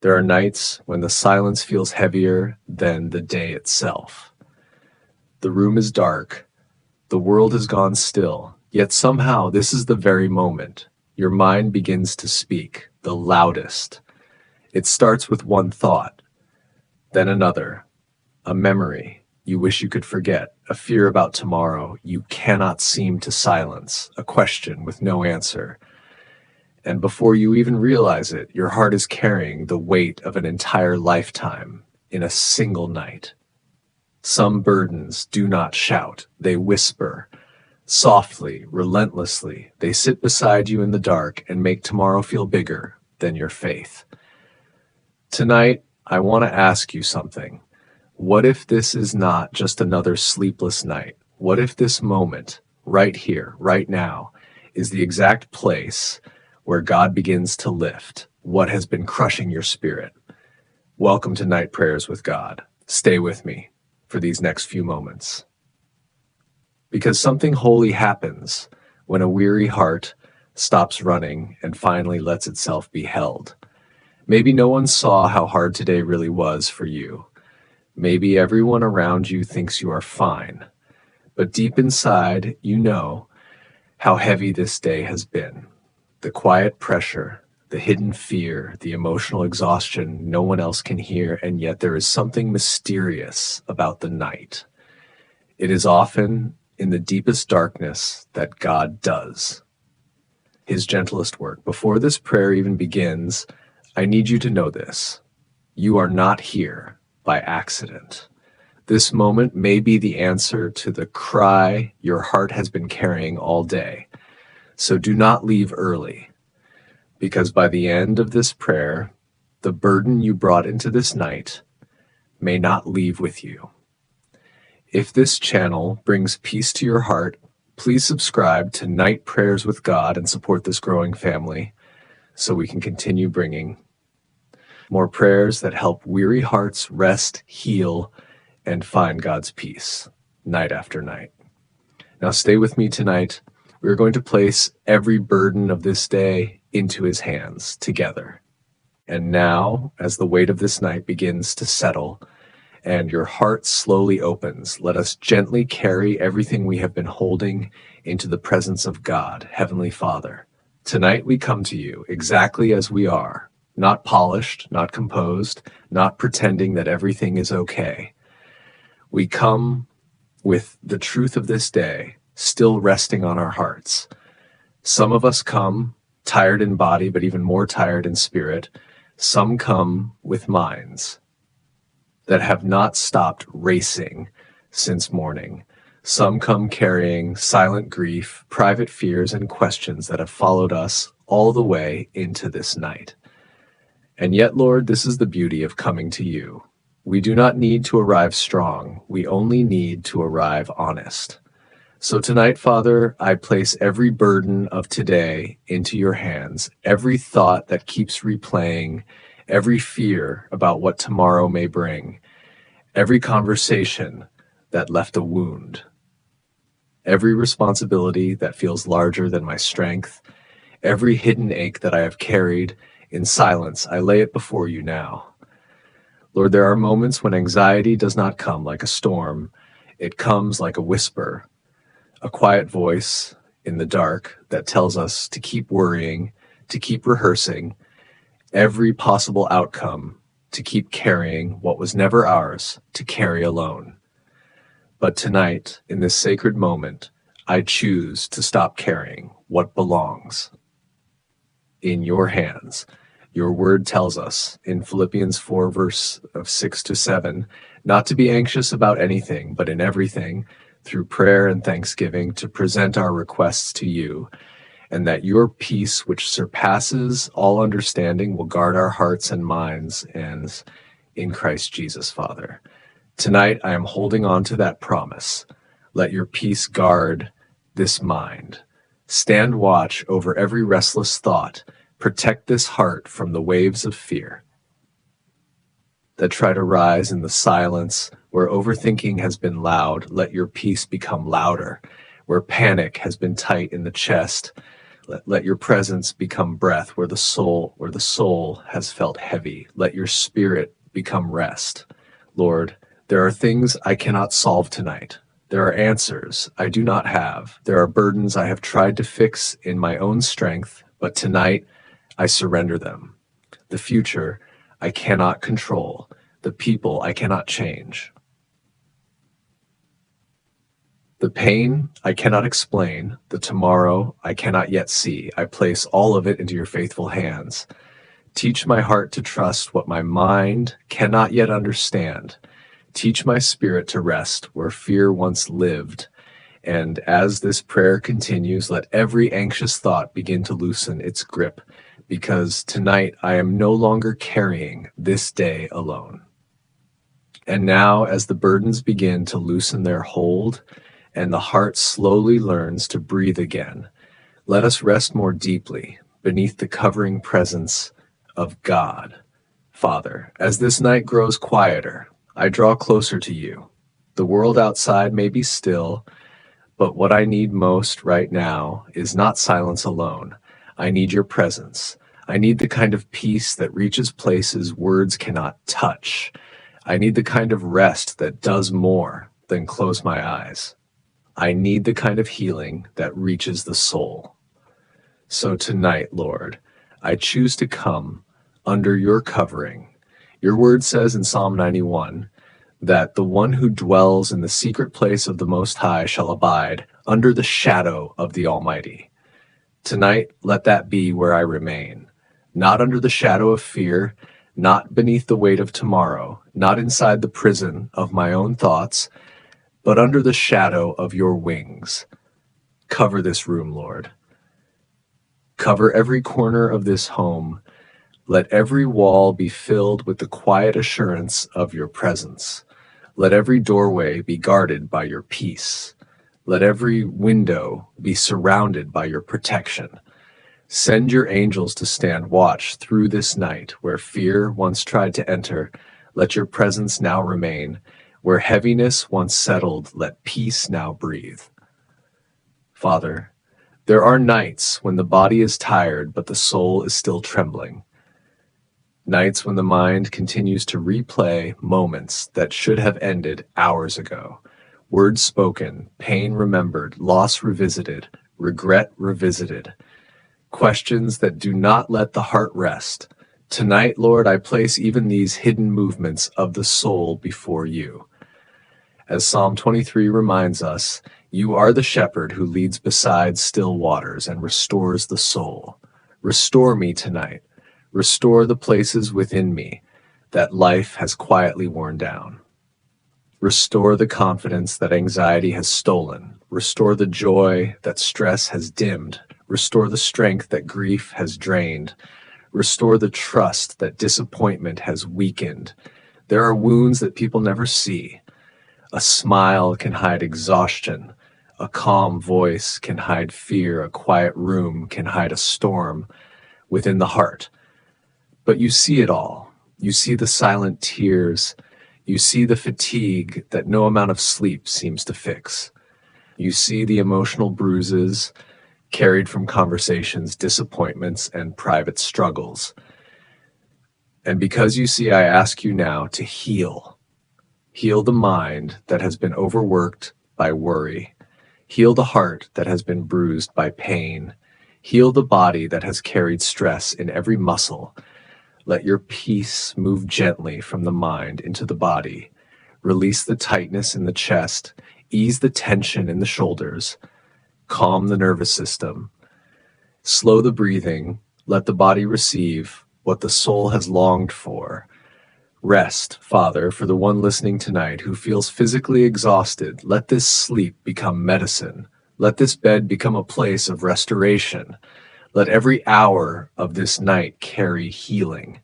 There are nights when the silence feels heavier than the day itself. The room is dark, the world has gone still, yet somehow this is the very moment your mind begins to speak, the loudest. It starts with one thought, then another, a memory you wish you could forget, a fear about tomorrow you cannot seem to silence, a question with no answer. And before you even realize it, your heart is carrying the weight of an entire lifetime in a single night. Some burdens do not shout, they whisper. Softly, relentlessly, they sit beside you in the dark and make tomorrow feel bigger than your faith. Tonight, I want to ask you something. What if this is not just another sleepless night? What if this moment, right here, right now, is the exact place where God begins to lift what has been crushing your spirit? Welcome to Night Prayers with God. Stay with me for these next few moments. Because something holy happens when a weary heart stops running and finally lets itself be held. Maybe no one saw how hard today really was for you. Maybe everyone around you thinks you are fine, but deep inside, you know how heavy this day has been. The quiet pressure, the hidden fear, the emotional exhaustion no one else can hear, and yet there is something mysterious about the night. It is often in the deepest darkness that God does His gentlest work. Before this prayer even begins, I need you to know this. You are not here by accident. This moment may be the answer to the cry your heart has been carrying all day. So do not leave early, because by the end of this prayer, the burden you brought into this night may not leave with you. If this channel brings peace to your heart, please subscribe to Night Prayers with God and support this growing family so we can continue bringing more prayers that help weary hearts rest, heal, and find God's peace night after night. Now stay with me tonight. We're going to place every burden of this day into His hands together. And now, as the weight of this night begins to settle and your heart slowly opens, let us gently carry everything we have been holding into the presence of God, Heavenly Father. Tonight we come to you exactly as we are, not polished, not composed, not pretending that everything is okay. We come with the truth of this day still resting on our hearts. Some of us come tired in body, but even more tired in spirit. Some come with minds that have not stopped racing since morning. Some come carrying silent grief, private fears, and questions that have followed us all the way into this night. And yet, Lord, this is the beauty of coming to you. We do not need to arrive strong. We only need to arrive honest. So tonight, Father, I place every burden of today into your hands, every thought that keeps replaying, every fear about what tomorrow may bring, every conversation that left a wound, every responsibility that feels larger than my strength, every hidden ache that I have carried in silence. I lay it before you now. Lord, there are moments when anxiety does not come like a storm. It comes like a whisper, a quiet voice in the dark that tells us to keep worrying, to keep rehearsing every possible outcome, to keep carrying what was never ours to carry alone. But tonight, in this sacred moment, I choose to stop carrying what belongs in your hands. Your word tells us in Philippians 4, verse of 6-7, not to be anxious about anything, but in everything, through prayer and thanksgiving, to present our requests to you, and that your peace, which surpasses all understanding, will guard our hearts and minds and in Christ Jesus, Father. Tonight, I am holding on to that promise. Let your peace guard this mind. Stand watch over every restless thought. Protect this heart from the waves of fear that try to rise in the silence. Where overthinking has been loud, let your peace become louder. Where panic has been tight in the chest, Let your presence become breath where the soul has felt heavy. Let your spirit become rest. Lord, there are things I cannot solve tonight. There are answers I do not have. There are burdens I have tried to fix in my own strength, but tonight I surrender them. The future I cannot control. The people I cannot change. The pain I cannot explain, the tomorrow I cannot yet see. I place all of it into your faithful hands. Teach my heart to trust what my mind cannot yet understand. Teach my spirit to rest where fear once lived. And as this prayer continues, let every anxious thought begin to loosen its grip, because tonight I am no longer carrying this day alone. And now, as the burdens begin to loosen their hold, and the heart slowly learns to breathe again, let us rest more deeply beneath the covering presence of God. Father, as this night grows quieter, I draw closer to you. The world outside may be still, but what I need most right now is not silence alone. I need your presence. I need the kind of peace that reaches places words cannot touch. I need the kind of rest that does more than close my eyes. I need the kind of healing that reaches the soul. So tonight, Lord, I choose to come under your covering. Your word says in Psalm 91 that the one who dwells in the secret place of the Most High shall abide under the shadow of the Almighty. Tonight, let that be where I remain, not under the shadow of fear, not beneath the weight of tomorrow, not inside the prison of my own thoughts, but under the shadow of your wings. Cover this room, Lord. Cover every corner of this home. Let every wall be filled with the quiet assurance of your presence. Let every doorway be guarded by your peace. Let every window be surrounded by your protection. Send your angels to stand watch through this night. Where fear once tried to enter, let your presence now remain. Where heaviness once settled, let peace now breathe. Father, there are nights when the body is tired, but the soul is still trembling. Nights when the mind continues to replay moments that should have ended hours ago. Words spoken, pain remembered, loss revisited, regret revisited. Questions that do not let the heart rest. Tonight, Lord, I place even these hidden movements of the soul before you. As Psalm 23 reminds us, you are the shepherd who leads beside still waters and restores the soul. Restore me tonight. Restore the places within me that life has quietly worn down. Restore the confidence that anxiety has stolen. Restore the joy that stress has dimmed. Restore the strength that grief has drained. Restore the trust that disappointment has weakened. There are wounds that people never see. A smile can hide exhaustion. A calm voice can hide fear. A quiet room can hide a storm within the heart. But you see it all. You see the silent tears. You see the fatigue that no amount of sleep seems to fix. You see the emotional bruises carried from conversations, disappointments, and private struggles. And because you see, I ask you now to heal. Heal the mind that has been overworked by worry. Heal the heart that has been bruised by pain. Heal the body that has carried stress in every muscle. Let your peace move gently from the mind into the body. Release the tightness in the chest. Ease the tension in the shoulders. Calm the nervous system. Slow the breathing. Let the body receive what the soul has longed for. Rest, Father, for the one listening tonight who feels physically exhausted. Let this sleep become medicine. Let this bed become a place of restoration. Let every hour of this night carry healing.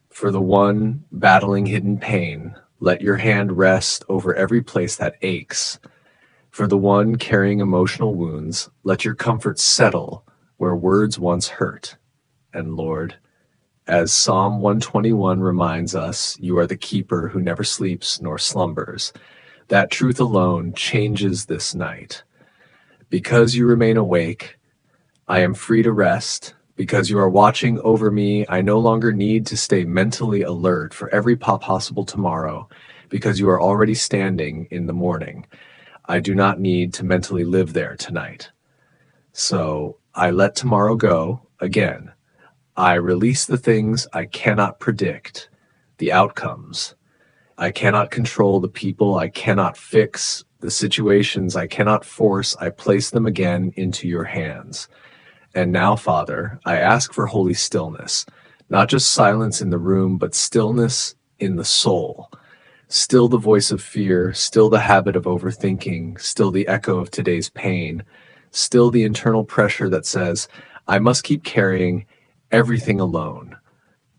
For the one battling hidden pain, let your hand rest over every place that aches. For the one carrying emotional wounds, let your comfort settle where words once hurt. And Lord, as Psalm 121 reminds us, you are the keeper who never sleeps nor slumbers. That truth alone changes this night. Because you remain awake, I am free to rest. Because you are watching over me, I no longer need to stay mentally alert for every possible tomorrow, because you are already standing in the morning. I do not need to mentally live there tonight. So I let tomorrow go again. I release the things I cannot predict, the outcomes. I cannot control the people I cannot fix, the situations I cannot force. I place them again into your hands. And now, Father, I ask for holy stillness, not just silence in the room, but stillness in the soul. Still the voice of fear, still the habit of overthinking, still the echo of today's pain, still the internal pressure that says, I must keep carrying everything alone.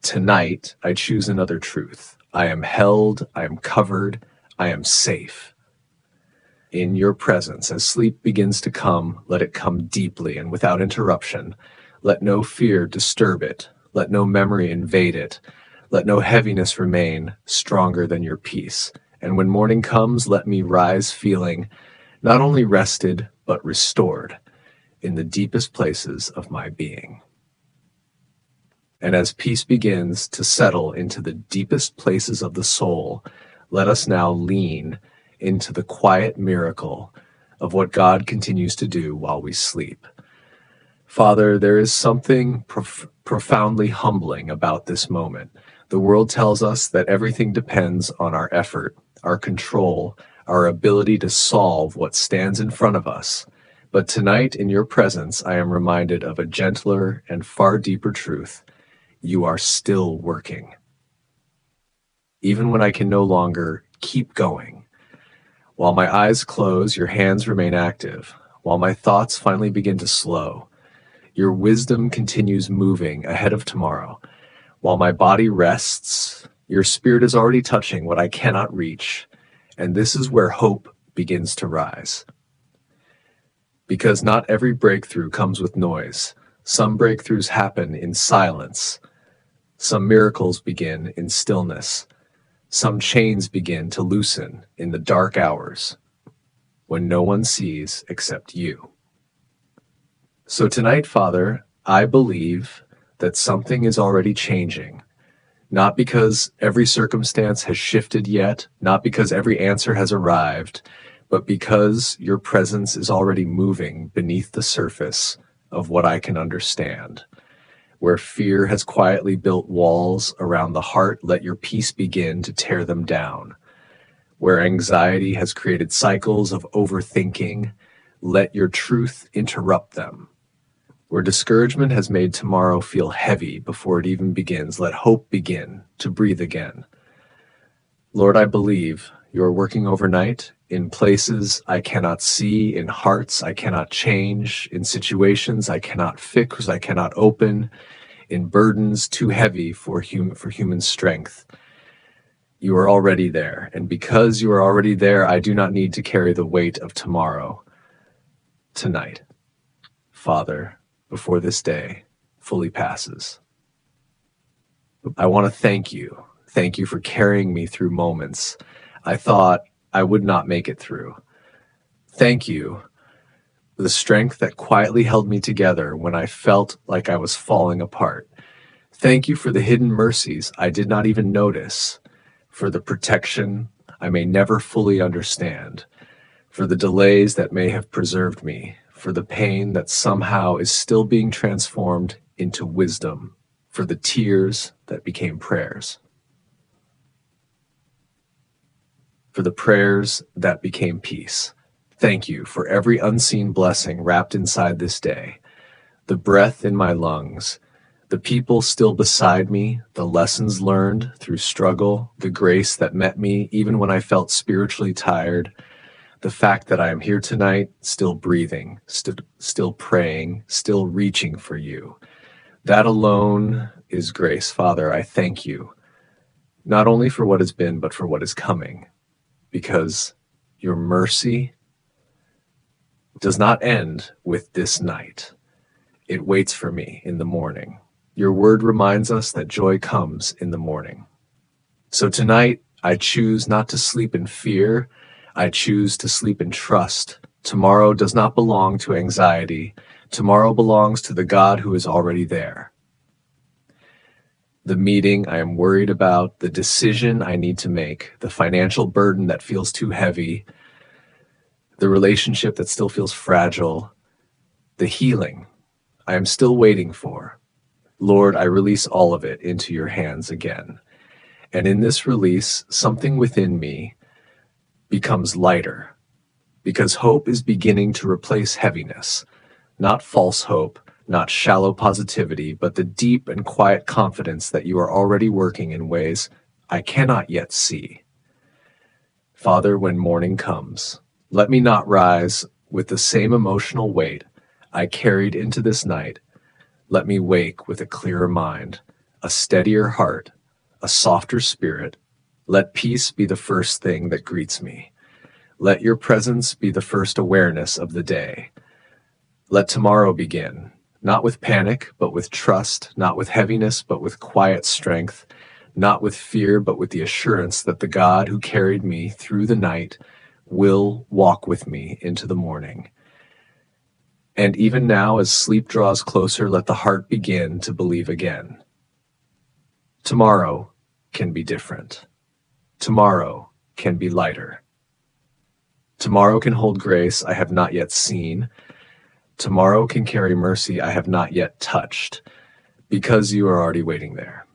Tonight, I choose another truth. I am held, I am covered, I am safe. In your presence, as sleep begins to come, let it come deeply and without interruption. Let no fear disturb it. Let no memory invade it. Let no heaviness remain stronger than your peace. And when morning comes, let me rise feeling not only rested, but restored in the deepest places of my being. And as peace begins to settle into the deepest places of the soul, let us now lean into the quiet miracle of what God continues to do while we sleep. Father, there is something profoundly humbling about this moment. The world tells us that everything depends on our effort, our control, our ability to solve what stands in front of us. But tonight, in your presence, I am reminded of a gentler and far deeper truth. You are still working. Even when I can no longer keep going. While my eyes close, your hands remain active. While my thoughts finally begin to slow, your wisdom continues moving ahead of tomorrow. While my body rests, your spirit is already touching what I cannot reach. And this is where hope begins to rise. Because not every breakthrough comes with noise. Some breakthroughs happen in silence. Some miracles begin in stillness. Some chains begin to loosen in the dark hours when no one sees except you. So tonight, Father, I believe that something is already changing, not because every circumstance has shifted yet, not because every answer has arrived, but because your presence is already moving beneath the surface of what I can understand. Where fear has quietly built walls around the heart, let your peace begin to tear them down. Where anxiety has created cycles of overthinking, let your truth interrupt them. Where discouragement has made tomorrow feel heavy before it even begins, let hope begin to breathe again. Lord, I believe you are working overnight in places I cannot see, in hearts I cannot change, in situations I cannot fix, I cannot open, in burdens too heavy for human strength. You are already there, and because you are already there, I do not need to carry the weight of tomorrow tonight. Father, before this day fully passes, I want to thank you. Thank you for carrying me through moments I thought I would not make it through. Thank you for the strength that quietly held me together when I felt like I was falling apart. Thank you for the hidden mercies I did not even notice, for the protection I may never fully understand, for the delays that may have preserved me, for the pain that somehow is still being transformed into wisdom, for the tears that became prayers, for the prayers that became peace. Thank you for every unseen blessing wrapped inside this day, the breath in my lungs, the people still beside me, the lessons learned through struggle, the grace that met me even when I felt spiritually tired, the fact that I am here tonight, still breathing, still praying, still reaching for you. That alone is grace. Father, I thank you, not only for what has been, but for what is coming, because your mercy does not end with this night. It waits for me in the morning. Your word reminds us that joy comes in the morning. So tonight, I choose not to sleep in fear. I choose to sleep in trust. Tomorrow does not belong to anxiety. Tomorrow belongs to the God who is already there. The meeting I am worried about, the decision I need to make, the financial burden that feels too heavy, the relationship that still feels fragile, the healing I am still waiting for. Lord, I release all of it into your hands again. And in this release, something within me becomes lighter, because hope is beginning to replace heaviness. Not false hope, not shallow positivity, but the deep and quiet confidence that you are already working in ways I cannot yet see. Father, when morning comes, let me not rise with the same emotional weight I carried into this night. Let me wake with a clearer mind, a steadier heart, a softer spirit. Let peace be the first thing that greets me. Let your presence be the first awareness of the day. Let tomorrow begin, not with panic, but with trust, not with heaviness, but with quiet strength, not with fear, but with the assurance that the God who carried me through the night will walk with me into the morning. And even now, as sleep draws closer, let the heart begin to believe again. Tomorrow can be different. Tomorrow can be lighter. Tomorrow can hold grace I have not yet seen. Tomorrow can carry mercy I have not yet touched, because you are already waiting there.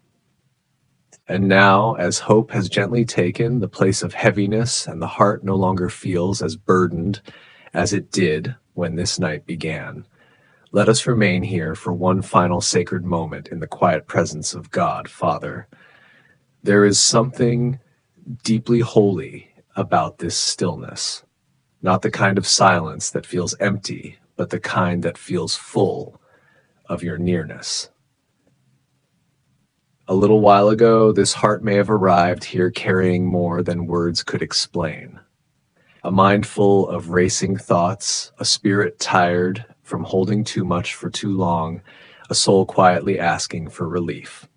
And now, as hope has gently taken the place of heaviness and the heart no longer feels as burdened as it did when this night began, let us remain here for one final sacred moment in the quiet presence of God, Father. There is something deeply holy about this stillness, not the kind of silence that feels empty, but the kind that feels full of your nearness. A little while ago, this heart may have arrived here carrying more than words could explain. A mind full of racing thoughts, a spirit tired from holding too much for too long, a soul quietly asking for relief.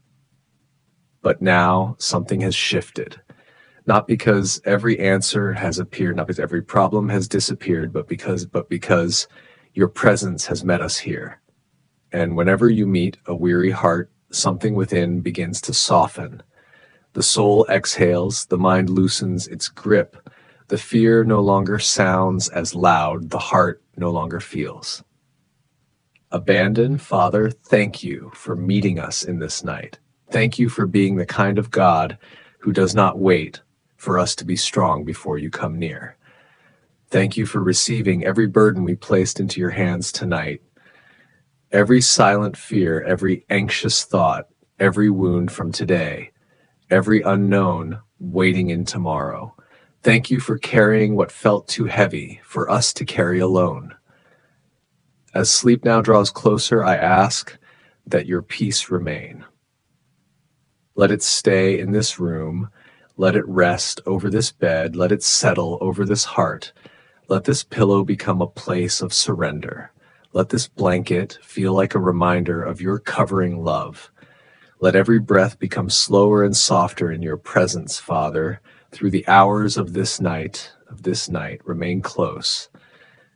But now something has shifted, not because every answer has appeared, not because every problem has disappeared, but because your presence has met us here. And whenever you meet a weary heart, something within begins to soften. The soul exhales, the mind loosens its grip. The fear no longer sounds as loud, the heart no longer feels. Abandoned, Father, thank you for meeting us in this night. Thank you for being the kind of God who does not wait for us to be strong before you come near. Thank you for receiving every burden we placed into your hands tonight. Every silent fear, every anxious thought, every wound from today, every unknown waiting in tomorrow. Thank you for carrying what felt too heavy for us to carry alone. As sleep now draws closer, I ask that your peace remain. Let it stay in this room. Let it rest over this bed. Let it settle over this heart. Let this pillow become a place of surrender. Let this blanket feel like a reminder of your covering love. Let every breath become slower and softer in your presence, Father. Through the hours of this night, remain close.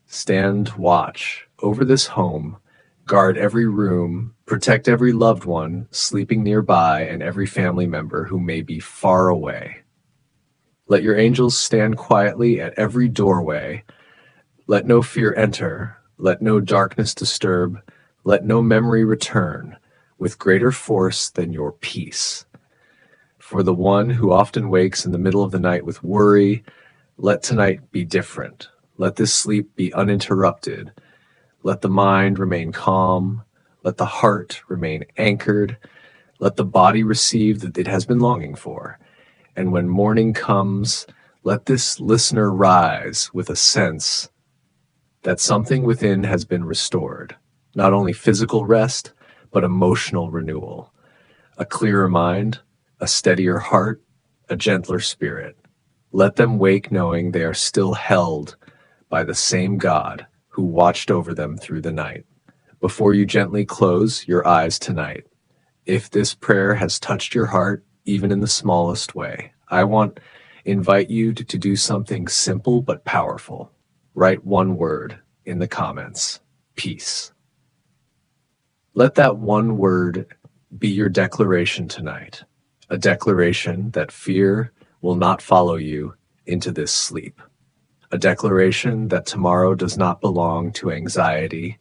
Stand watch over this home. Guard every room. Protect every loved one sleeping nearby and every family member who may be far away. Let your angels stand quietly at every doorway. Let no fear enter. Let no darkness disturb. Let no memory return with greater force than your peace. For the one who often wakes in the middle of the night with worry, let tonight be different. Let this sleep be uninterrupted. Let the mind remain calm. Let the heart remain anchored. Let the body receive that it has been longing for. And when morning comes, let this listener rise with a sense that something within has been restored. Not only physical rest, but emotional renewal. A clearer mind, a steadier heart, a gentler spirit. Let them wake knowing they are still held by the same God who watched over them through the night. Before you gently close your eyes tonight, if this prayer has touched your heart, even in the smallest way, I want to invite you to do something simple but powerful. Write one word in the comments: peace. Let that one word be your declaration tonight, a declaration that fear will not follow you into this sleep, a declaration that tomorrow does not belong to anxiety,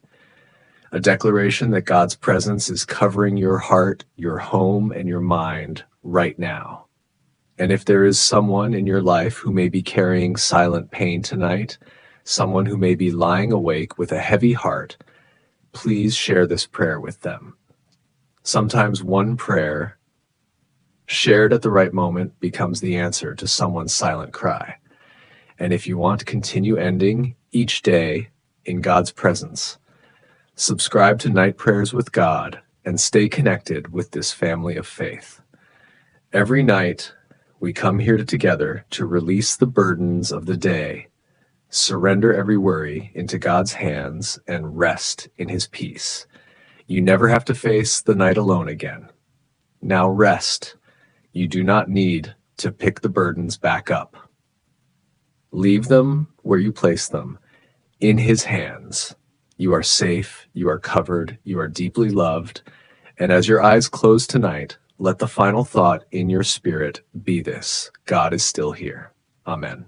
a declaration that God's presence is covering your heart, your home, and your mind right now. And if there is someone in your life who may be carrying silent pain tonight, someone who may be lying awake with a heavy heart, please share this prayer with them. Sometimes one prayer shared at the right moment becomes the answer to someone's silent cry. And if you want to continue ending each day in God's presence, subscribe to Night Prayers with God and stay connected with this family of faith. Every night, we come here together to release the burdens of the day, surrender every worry into God's hands, and rest in His peace. You never have to face the night alone again. Now rest. You do not need to pick the burdens back up. Leave them where you place them, in His hands. You are safe, you are covered, you are deeply loved, and as your eyes close tonight, let the final thought in your spirit be this: God is still here. Amen.